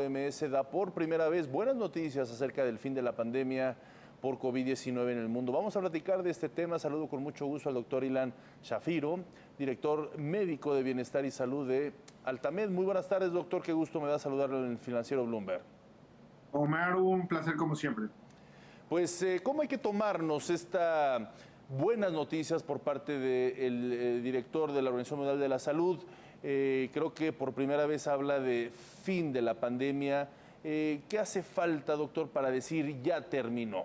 OMS da por primera vez buenas noticias acerca del fin de la pandemia por COVID-19 en el mundo. Vamos a platicar de este tema. Saludo con mucho gusto al doctor Ilan Shapiro, director médico de Bienestar y Salud de Altamed. Muy buenas tardes, doctor. Qué gusto me da saludarlo en el Financiero Bloomberg. Omar, un placer como siempre. Pues, ¿cómo hay que tomarnos estas buenas noticias por parte del director de la Organización Mundial de la Salud? Creo que por primera vez habla de fin de la pandemia. ¿Qué hace falta, doctor, para decir ya terminó?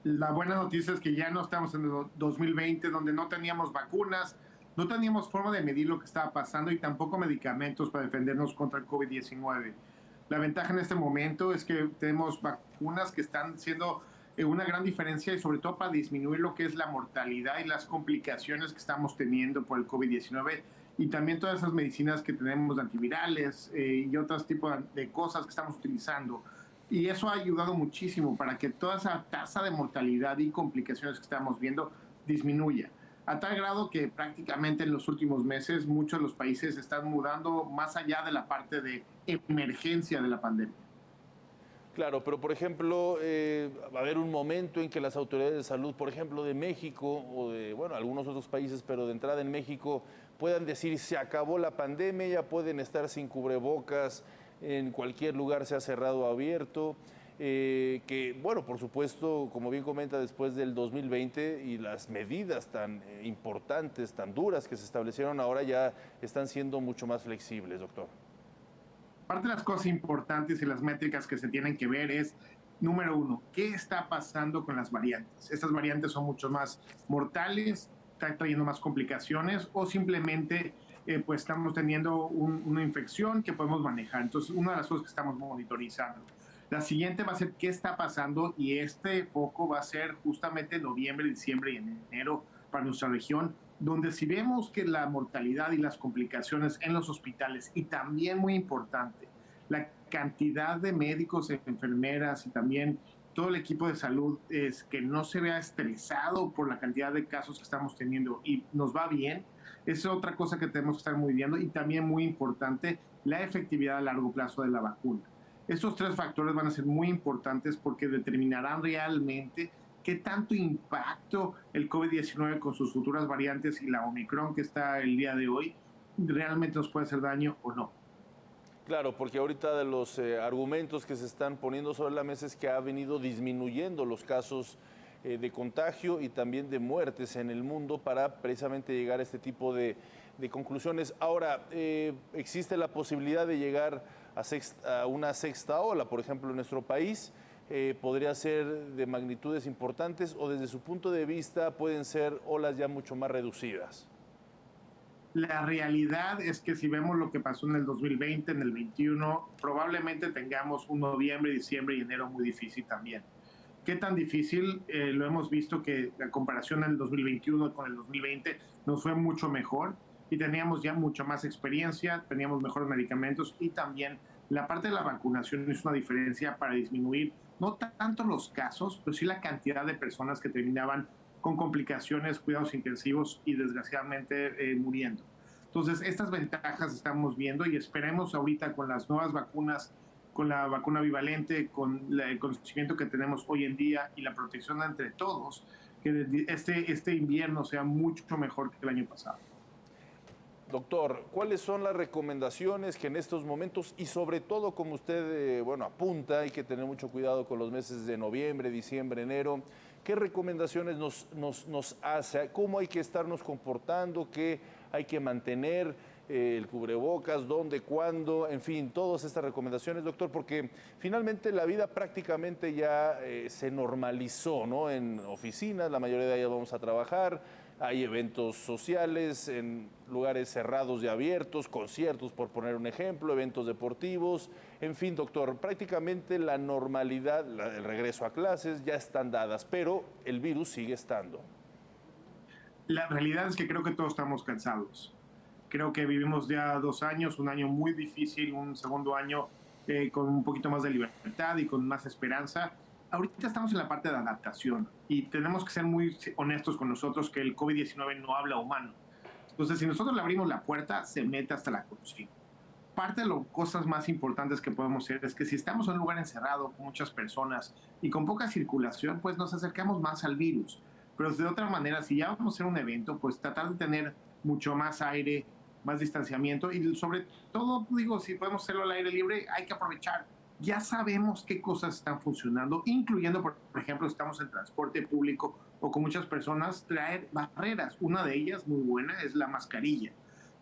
La buena noticia es que ya no estamos en el 2020, donde no teníamos vacunas, no teníamos forma de medir lo que estaba pasando y tampoco medicamentos para defendernos contra el COVID-19. La ventaja en este momento es que tenemos vacunas que están siendo una gran diferencia y sobre todo para disminuir lo que es la mortalidad y las complicaciones que estamos teniendo por el COVID-19 y también todas esas medicinas que tenemos antivirales y otros tipos de cosas que estamos utilizando. Y eso ha ayudado muchísimo para que toda esa tasa de mortalidad y complicaciones que estamos viendo disminuya. A tal grado que prácticamente en los últimos meses muchos de los países están mudando más allá de la parte de emergencia de la pandemia. Claro, pero por ejemplo, va a haber un momento en que las autoridades de salud, por ejemplo, de México o de, bueno, algunos otros países, pero de entrada en México, puedan decir se acabó la pandemia, ya pueden estar sin cubrebocas, en cualquier lugar sea cerrado o abierto. Que, bueno, por supuesto, como bien comenta, después del 2020 y las medidas tan importantes, tan duras que se establecieron ahora ya están siendo mucho más flexibles, doctor. Parte de las cosas importantes y las métricas que se tienen que ver es, número uno, ¿qué está pasando con las variantes? Estas variantes son mucho más mortales, están trayendo más complicaciones o simplemente pues estamos teniendo una infección que podemos manejar. Entonces, una de las cosas que estamos monitorizando. La siguiente va a ser qué está pasando y este foco va a ser justamente noviembre, diciembre y enero para nuestra región, donde si vemos que la mortalidad y las complicaciones en los hospitales y también muy importante, la cantidad de médicos, enfermeras y también todo el equipo de salud es que no se vea estresado por la cantidad de casos que estamos teniendo y nos va bien, es otra cosa que tenemos que estar muy viendo y también muy importante, la efectividad a largo plazo de la vacuna. Estos tres factores van a ser muy importantes porque determinarán realmente qué tanto impacto el COVID-19 con sus futuras variantes y la Omicron que está el día de hoy realmente nos puede hacer daño o no. Claro, porque ahorita de los argumentos que se están poniendo sobre la mesa es que ha venido disminuyendo los casos de contagio y también de muertes en el mundo para precisamente llegar a este tipo de conclusiones. Ahora, ¿existe la posibilidad de llegar a una sexta ola, por ejemplo, en nuestro país? ¿Podría ser de magnitudes importantes o desde su punto de vista pueden ser olas ya mucho más reducidas? La realidad es que si vemos lo que pasó en el 2020, en el 21, probablemente tengamos un noviembre, diciembre y enero muy difícil también. ¿Qué tan difícil? Lo hemos visto que la comparación en el 2021 con el 2020 nos fue mucho mejor y teníamos ya mucha más experiencia, teníamos mejores medicamentos y también la parte de la vacunación hizo una diferencia para disminuir no tanto los casos, pero sí la cantidad de personas que terminaban con complicaciones, cuidados intensivos y desgraciadamente muriendo. Entonces, estas ventajas estamos viendo y esperemos ahorita con las nuevas vacunas, con la vacuna bivalente, con el conocimiento que tenemos hoy en día y la protección entre todos, que este invierno sea mucho mejor que el año pasado. Doctor, ¿cuáles son las recomendaciones que en estos momentos y sobre todo, como usted bueno, apunta, hay que tener mucho cuidado con los meses de noviembre, diciembre, enero? ¿Qué recomendaciones nos hace? ¿Cómo hay que estarnos comportando? ¿Qué hay que mantener? El cubrebocas, dónde, cuándo, en fin, todas estas recomendaciones, doctor, porque finalmente la vida prácticamente ya se normalizó, ¿no? En oficinas, la mayoría de ellas vamos a trabajar, hay eventos sociales en lugares cerrados y abiertos, conciertos, por poner un ejemplo, eventos deportivos, en fin, doctor, prácticamente la normalidad, el regreso a clases ya están dadas, pero el virus sigue estando. La realidad es que creo que todos estamos cansados. Creo que vivimos ya 2 años, un año muy difícil, un segundo año con un poquito más de libertad y con más esperanza. Ahorita estamos en la parte de adaptación y tenemos que ser muy honestos con nosotros que el COVID-19 no habla humano. Entonces, si nosotros le abrimos la puerta, se mete hasta la cocina. parte de las cosas más importantes que podemos hacer es que si estamos en un lugar encerrado con muchas personas y con poca circulación, pues nos acercamos más al virus. Pero de otra manera, si ya vamos a hacer un evento, pues tratar de tener mucho más aire, más distanciamiento y sobre todo, digo, si podemos hacerlo al aire libre, hay que aprovechar. Ya sabemos qué cosas están funcionando, incluyendo, por ejemplo, estamos en transporte público o con muchas personas, traer barreras. Una de ellas, muy buena, es la mascarilla.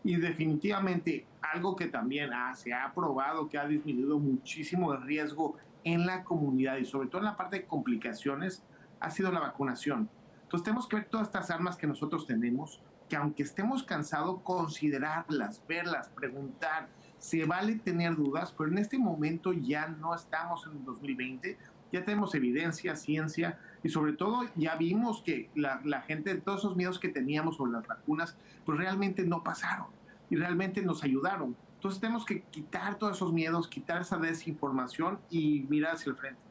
Y definitivamente algo que también se ha probado que ha disminuido muchísimo el riesgo en la comunidad y sobre todo en la parte de complicaciones ha sido la vacunación. Entonces tenemos que ver todas estas armas que nosotros tenemos, que aunque estemos cansados, considerarlas, verlas, preguntar. Se vale tener dudas, pero en este momento ya no estamos en el 2020, ya tenemos evidencia, ciencia y sobre todo ya vimos que la gente, todos esos miedos que teníamos sobre las vacunas, pues realmente no pasaron y realmente nos ayudaron. Entonces tenemos que quitar todos esos miedos, quitar esa desinformación y mirar hacia el frente.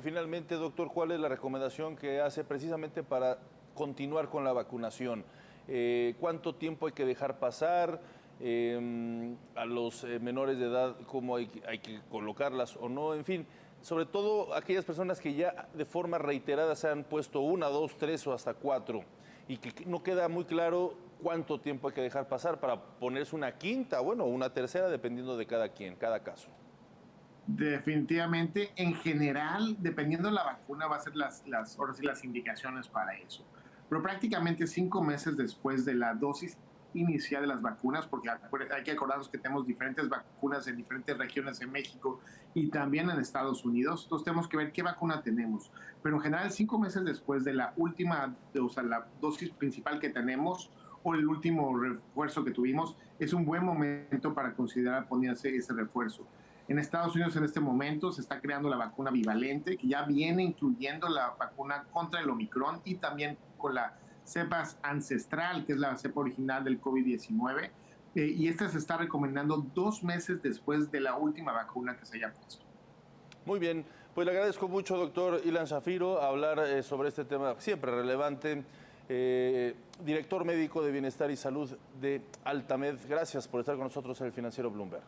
Finalmente, doctor, ¿cuál es la recomendación que hace precisamente para continuar con la vacunación? ¿Cuánto tiempo hay que dejar pasar? A los menores de edad, ¿cómo hay que colocarlas o no? En fin, sobre todo aquellas personas que ya de forma reiterada se han puesto 1, 2, 3 o hasta 4 y que no queda muy claro cuánto tiempo hay que dejar pasar para ponerse una quinta, bueno, una tercera, dependiendo de cada quien, cada caso. Definitivamente, en general, dependiendo de la vacuna, va a ser ahora sí, las indicaciones para eso. Pero prácticamente 5 meses después de la dosis inicial de las vacunas, porque hay que acordarnos que tenemos diferentes vacunas en diferentes regiones de México y también en Estados Unidos, entonces tenemos que ver qué vacuna tenemos. Pero en general, 5 meses después de la última, o sea, la dosis principal que tenemos o el último refuerzo que tuvimos, es un buen momento para considerar ponerse ese refuerzo. En Estados Unidos en este momento se está creando la vacuna bivalente, que ya viene incluyendo la vacuna contra el Omicron y también con la cepa ancestral, que es la cepa original del COVID-19. Y esta se está recomendando 2 meses después de la última vacuna que se haya puesto. Muy bien, pues le agradezco mucho, doctor Ilan Shapiro, hablar sobre este tema siempre relevante. Director médico de Bienestar y Salud de Altamed, gracias por estar con nosotros en el Financiero Bloomberg.